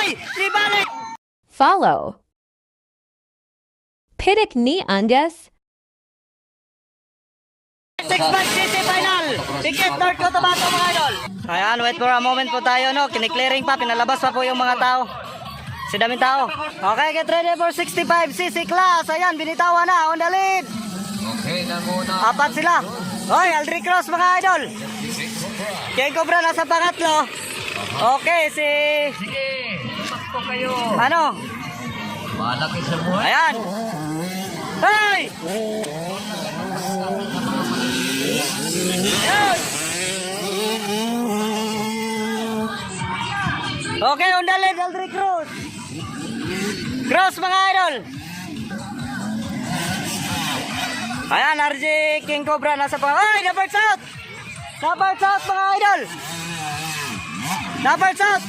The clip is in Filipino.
Ay! Ribalik! Follow. Pitik ni Andes. 6-5 city final. Ticket North Cotabato mga idol. Ayan, wait for a moment po tayo, no? Kiniklearing pa, pinalabas pa po yung mga tao. Si daming tao. Okay, get ready for 65cc class. Ayan, binitawan na, on the lead. Okay na muna. Apat sila. Hoy, Aldrich Cross mga idol. King Cobra nasa pangatlo. Okay, si... Sige, tumakbo kayo. Ano? Malaki sa buhay. Ayan. Hey! Ayan. Okay, on the lead, Aldrich Cross. Cross mga idol. Ayan, RJ King Cobra nasa pang... Ay, Napart South! Napart South mga idol! Napart South!